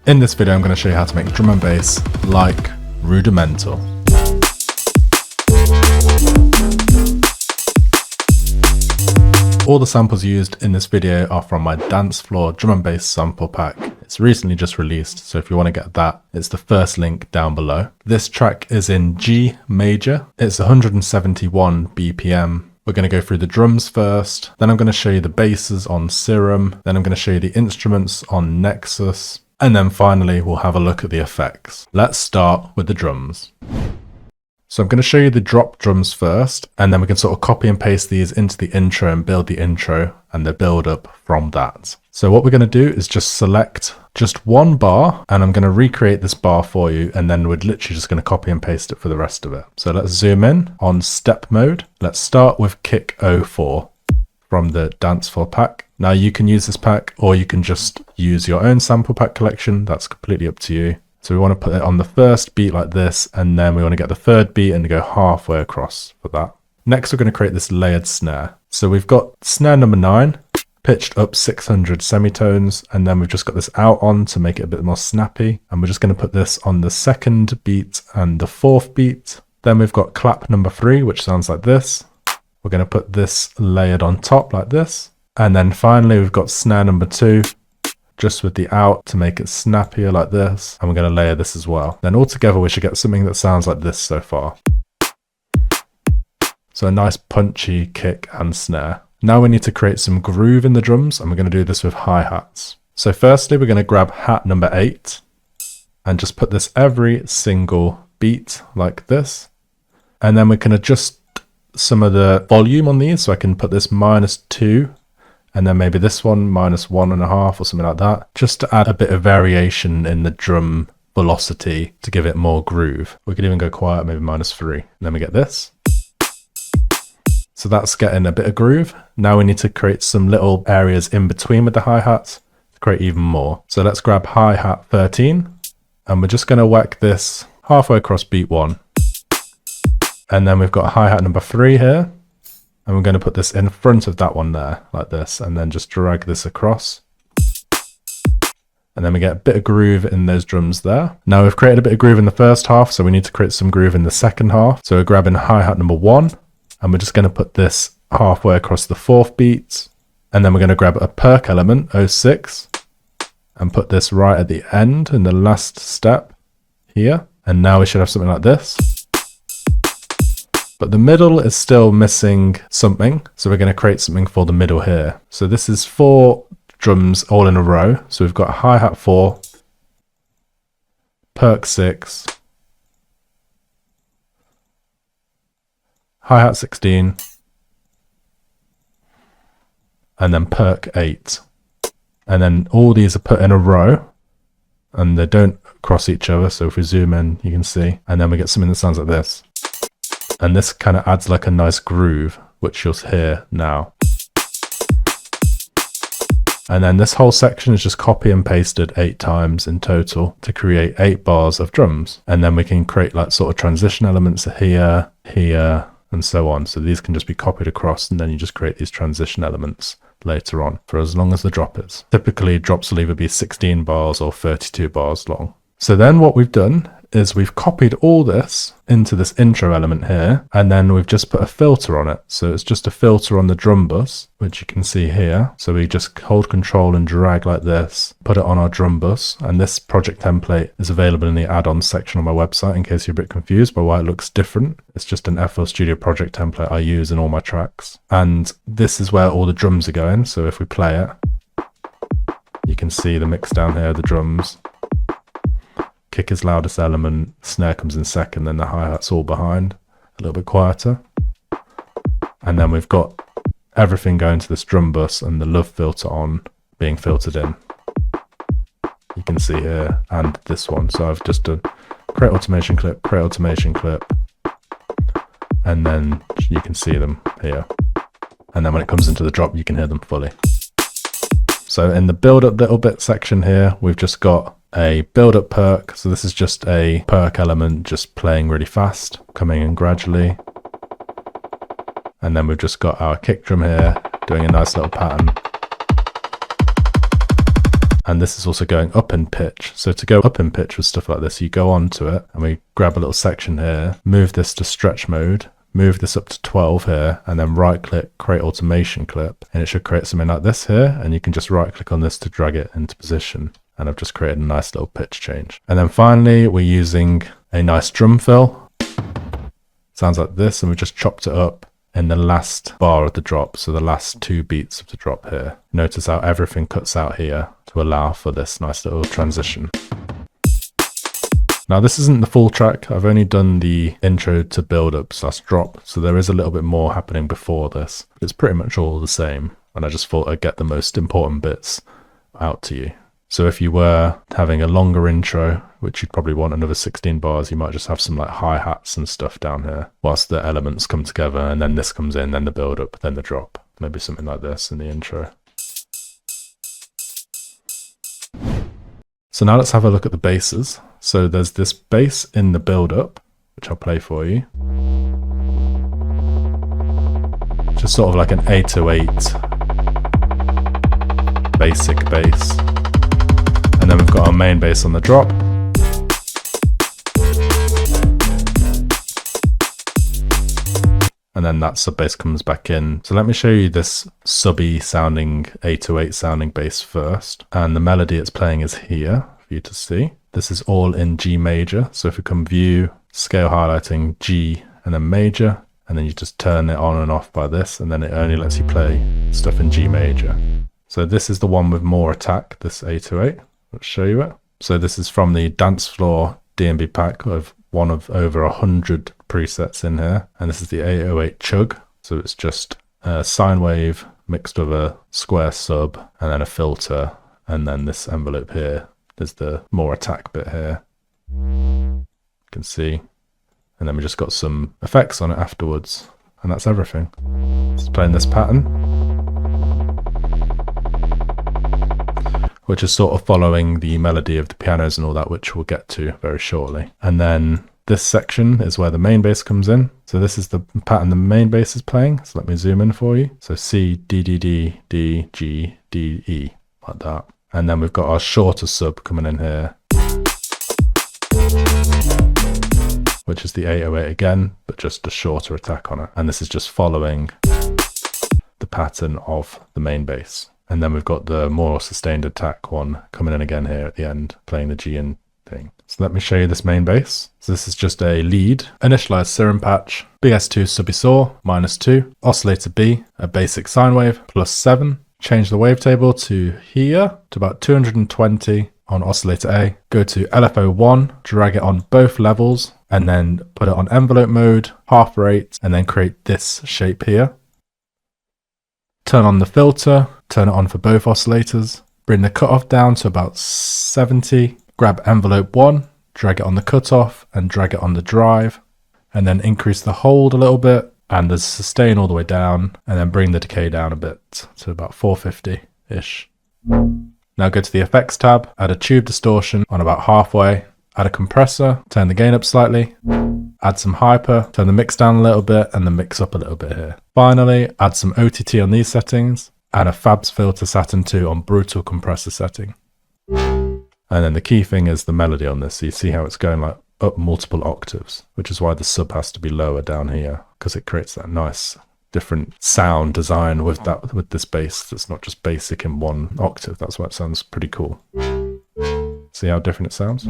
In this video I'm going to show you how to make drum and bass like Rudimental. All the samples used in this video are from my dance floor drum and bass sample pack. It's recently just released, so if you want to get that, it's the first link down below. This track is in G major. It's 171 BPM. We're going to go through the drums first, then I'm going to show you the basses on Serum, then I'm going to show you the instruments on Nexus, and then finally we'll have a look at the effects. Let's start with the drums. So I'm going to show you the drop drums first, and then we can sort of copy and paste these into the intro and build the intro and the build up from that. So what we're going to do is just select just one bar, and I'm going to recreate this bar for you, and then we're literally just going to copy and paste it for the rest of it. So let's zoom in on step mode. Let's start with kick 04 from the dance floor pack. Now you can use this pack, or you can just use your own sample pack collection. That's completely up to you. So we want to put it on the first beat like this, and then we want to get the third beat and go halfway across for that. Next, we're going to create this layered snare. So we've got snare number 9, pitched up 600 semitones, and then we've just got this out on to make it a bit more snappy. And we're just going to put this on the second beat and the fourth beat. Then we've got clap number 3, which sounds like this. We're going to put this layered on top like this. And then finally, we've got snare number 2. Just with the out to make it snappier like this, and we're going to layer this as well. Then altogether we should get something that sounds like this so far. So a nice punchy kick and snare. Now we need to create some groove in the drums, and we're going to do this with hi-hats. So firstly we're going to grab hat number 8 and just put this every single beat like this, and then we can adjust some of the volume on these. So I can put this -2, and then maybe this one -1.5 or something like that, just to add a bit of variation in the drum velocity to give it more groove. We could even go quiet, maybe -3. And then we get this. So that's getting a bit of groove. Now we need to create some little areas in between with the hi-hats to create even more. So let's grab hi-hat 13, and we're just going to whack this halfway across beat 1. And then we've got hi-hat number 3 here. And we're going to put this in front of that one there, like this, and then just drag this across. And then we get a bit of groove in those drums there. Now we've created a bit of groove in the first half, so we need to create some groove in the second half. So we're grabbing hi-hat number 1, and we're just going to put this halfway across the fourth beat. And then we're going to grab a perk element, 06, and put this right at the end in the last step here. And now we should have something like this. But the middle is still missing something, so we're going to create something for the middle here. So this is 4 drums all in a row. So we've got hi-hat 4, perk 6, hi-hat 16, and then perk 8. And then all these are put in a row, and they don't cross each other. So if we zoom in, you can see. And then we get something that sounds like this. And this kind of adds like a nice groove, which you'll hear now. And then this whole section is just copy and pasted 8 times in total to create 8 bars of drums. And then we can create like sort of transition elements here, here, and so on. So these can just be copied across, and then you just create these transition elements later on for as long as the drop is. Typically drops will either be 16 bars or 32 bars long. So then what we've done is we've copied all this into this intro element here, and then we've just put a filter on it. So it's just a filter on the drum bus, which you can see here. So we just hold control and drag like this, put it on our drum bus, and this project template is available in the add-ons section on my website in case you're a bit confused by why it looks different. It's just an FL Studio project template I use in all my tracks. And this is where all the drums are going. So if we play it, you can see the mix down here, the drums. Kick is loudest element, snare comes in second, then the hi-hat's all behind, a little bit quieter. And then we've got everything going to this drum bus and the love filter on being filtered in. You can see here, and this one. So I've just done create automation clip, and then you can see them here. And then when it comes into the drop, you can hear them fully. So in the build up little bit section here, we've just got a build up perk. So this is just a perk element just playing really fast, coming in gradually. And then we've just got our kick drum here doing a nice little pattern. And this is also going up in pitch. So to go up in pitch with stuff like this, you go onto it and we grab a little section here, move this to stretch mode, move this up to 12 here, and then right click, create automation clip. And it should create something like this here. And you can just right click on this to drag it into position. And I've just created a nice little pitch change. And then finally, we're using a nice drum fill. Sounds like this. And we just chopped it up in the last bar of the drop, so the last 2 beats of the drop here. Notice how everything cuts out here to allow for this nice little transition. Now this isn't the full track, I've only done the intro to build up / drop, so there is a little bit more happening before this. It's pretty much all the same, and I just thought I'd get the most important bits out to you. So if you were having a longer intro, which you'd probably want another 16 bars, you might just have some like hi-hats and stuff down here whilst the elements come together, and then this comes in, then the build up, then the drop. Maybe something like this in the intro. So now let's have a look at the basses. So there's this bass in the build up, which I'll play for you. Just sort of like an 808 basic bass. And then we've got our main bass on the drop. And then that sub bass comes back in. So let me show you this subby sounding 808 sounding bass first. And the melody it's playing is here for you to see. This is all in G major. So if we come view, scale highlighting G and then major, and then you just turn it on and off by this, and then it only lets you play stuff in G major. So this is the one with more attack, this 808. Let's show you it. So this is from the Dance Floor DNB pack of one of over 100 presets in here. And this is the 808 chug. So it's just a sine wave mixed with a square sub and then a filter. And then this envelope here, there's the more attack bit here. You can see. And then we just got some effects on it afterwards. And that's everything. Just playing this pattern, which is sort of following the melody of the pianos and all that, which we'll get to very shortly. And then this section is where the main bass comes in. So this is the pattern the main bass is playing. So let me zoom in for you. So C, D, D, D, D, G, D, E, like that. And then we've got our shorter sub coming in here, which is the 808 again, but just a shorter attack on it. And this is just following the pattern of the main bass. And then we've got the more sustained attack one coming in again here at the end, playing the G and thing. So let me show you this main bass. So this is just a lead, initialized serum patch, big S2 subby saw, -2, oscillator B, a basic sine wave, +7. Change the wavetable to here, to about 220 on oscillator A. Go to LFO1, drag it on both levels, and then put it on envelope mode, half rate, and then create this shape here. Turn on the filter, turn it on for both oscillators, bring the cutoff down to about 70, grab envelope 1, drag it on the cutoff and drag it on the drive, and then increase the hold a little bit and the sustain all the way down, and then bring the decay down a bit to about 450-ish. Now go to the effects tab, add a tube distortion on about halfway, add a compressor, turn the gain up slightly, add some hyper, turn the mix down a little bit and the mix up a little bit here. Finally, add some OTT on these settings, add a Fabs filter Saturn 2 on brutal compressor setting. And then the key thing is the melody on this. So you see how it's going like up multiple octaves, which is why the sub has to be lower down here, because it creates that nice different sound design with this bass that's not just basic in one octave. That's why it sounds pretty cool. See how different it sounds?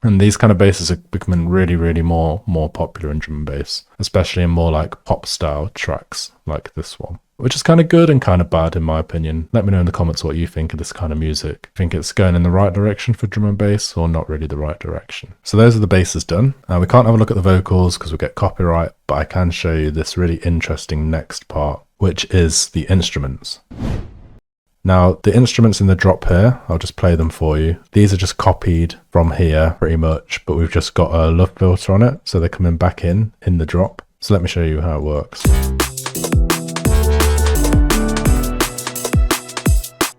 And these kind of basses are becoming really more popular in drum and bass, especially in more like pop style tracks like this one, which is kind of good and kind of bad in my opinion. Let me know in the comments what you think of this kind of music. Think it's going in the right direction for drum and bass or not really the right direction? So those are the basses done. We can't have a look at the vocals because we'll get copyright, but I can show you this really interesting next part, which is the instruments. Now, the instruments in the drop here, I'll just play them for you. These are just copied from here pretty much, but we've just got a LUF filter on it, so they're coming back in the drop. So let me show you how it works.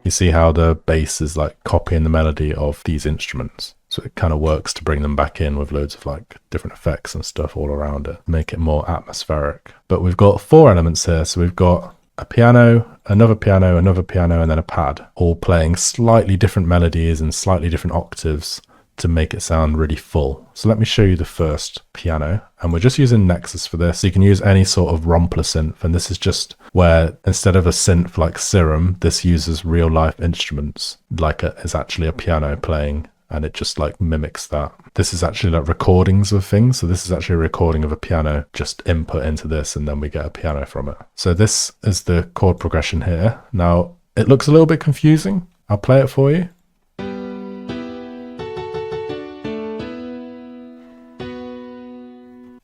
You see how the bass is like copying the melody of these instruments. So it kind of works to bring them back in with loads of like different effects and stuff all around it, make it more atmospheric. But we've got 4 elements here. So we've got a piano, another piano, another piano, and then a pad, all playing slightly different melodies and slightly different octaves to make it sound really full. So let me show you the first piano, and we're just using Nexus for this. You can use any sort of Rompler synth, and this is just where instead of a synth like Serum, this uses real life instruments, like it's actually a piano playing, and it just like mimics that. This is actually like recordings of things. So this is actually a recording of a piano, just input into this, and then we get a piano from it. So this is the chord progression here. Now it looks a little bit confusing. I'll play it for you.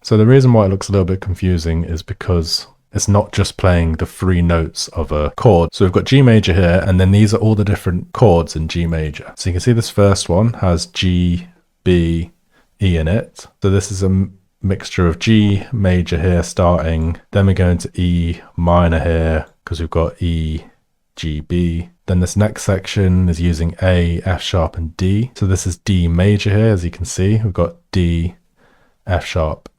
So the reason why it looks a little bit confusing is because it's not just playing the 3 notes of a chord. So we've got G major here, and then these are all the different chords in G major. So you can see this first one has G, B, E in it. So this is a mixture of G major here starting, then we go into E minor here because we've got E, G, B. Then this next section is using A, F sharp, and D. So this is D major here, as you can see. We've got D, F sharp,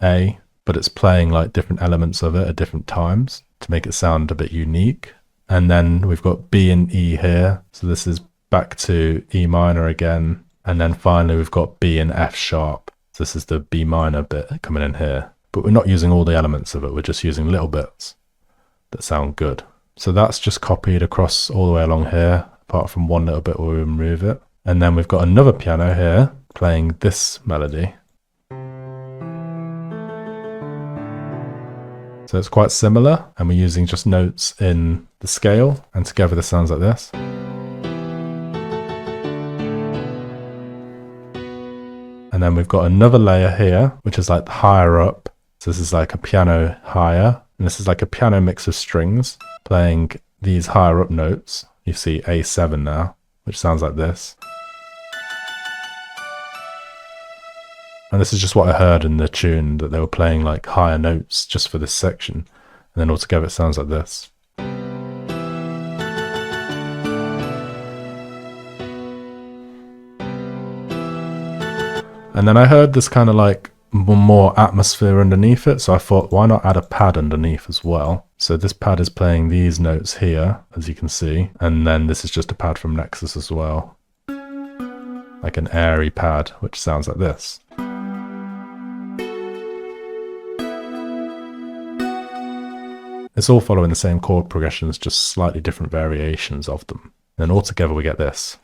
A, but it's playing like different elements of it at different times to make it sound a bit unique. And then we've got B and E here. So this is back to E minor again. And then finally we've got B and F sharp. So this is the B minor bit coming in here. But we're not using all the elements of it. We're just using little bits that sound good. So that's just copied across all the way along here, apart from one little bit where we remove it. And then we've got another piano here playing this melody. So it's quite similar, and we're using just notes in the scale, and together this sounds like this. And then we've got another layer here, which is like higher up. So this is like a piano higher, and this is like a piano mix of strings playing these higher up notes. You see A7 now, which sounds like this. And this is just what I heard in the tune, that they were playing like higher notes just for this section. And then altogether it sounds like this. And then I heard this kind of like more atmosphere underneath it. So I thought, why not add a pad underneath as well? So this pad is playing these notes here, as you can see. And then this is just a pad from Nexus as well. Like an airy pad, which sounds like this. It's all following the same chord progressions, just slightly different variations of them. And altogether we get this.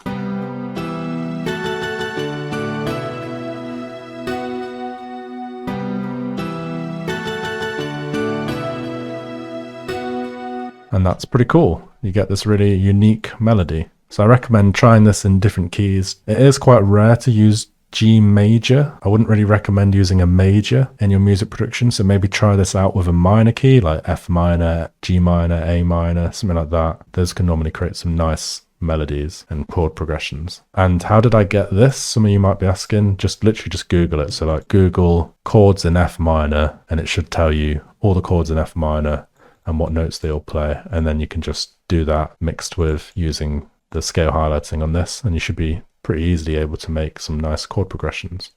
And that's pretty cool. You get this really unique melody. So I recommend trying this in different keys. It is quite rare to use G major. I wouldn't really recommend using a major in your music production, so maybe try this out with a minor key like F minor, G minor, A minor, something like that. Those can normally create some nice melodies and chord progressions. And how did I get this? Some of you might be asking. Literally just Google it. So like Google chords in F minor, and it should tell you all the chords in F minor and what notes they all play. And then you can just do that mixed with using the scale highlighting on this, and you should be pretty easily able to make some nice chord progressions.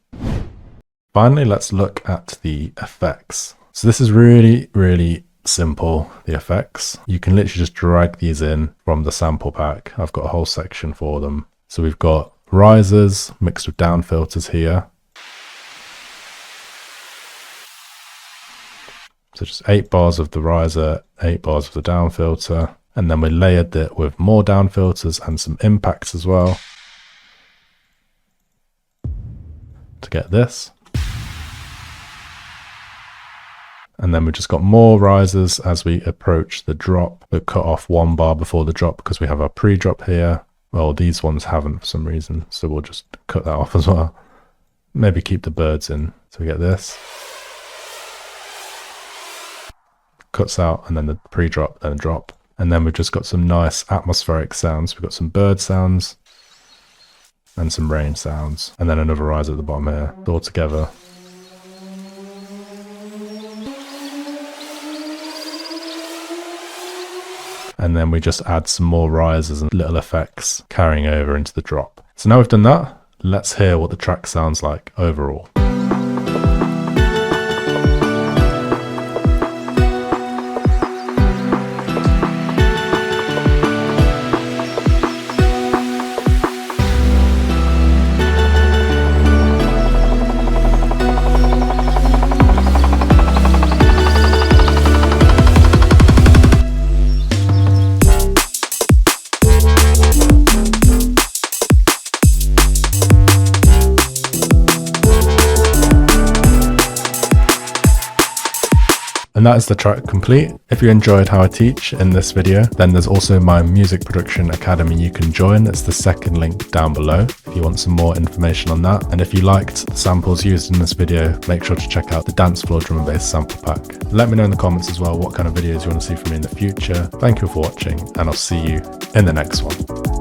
Finally, let's look at the effects. So this is really, really simple, the effects. You can literally just drag these in from the sample pack. I've got a whole section for them. So we've got risers mixed with down filters here. So just 8 bars of the riser, 8 bars of the down filter, and then we layered it with more down filters and some impacts as well to get this. And then we just got more risers as we approach the drop. We cut off 1 bar before the drop because we have our pre-drop here. Well, these ones haven't for some reason, so we'll just cut that off as well. Maybe keep the birds in. So we get this. Cuts out, and then the pre-drop, then the drop. And then we've just got some nice atmospheric sounds. We've got some bird sounds and some rain sounds. And then another riser at the bottom here, all together. And then we just add some more risers and little effects carrying over into the drop. So now we've done that, let's hear what the track sounds like overall. And that is the track complete. If you enjoyed how I teach in this video, then there's also my music production academy you can join. It's the second link down below if you want some more information on that. And if you liked the samples used in this video, make sure to check out the dance floor drum and bass sample pack. Let me know in the comments as well what kind of videos you want to see from me in the future. Thank you for watching, and I'll see you in the next one.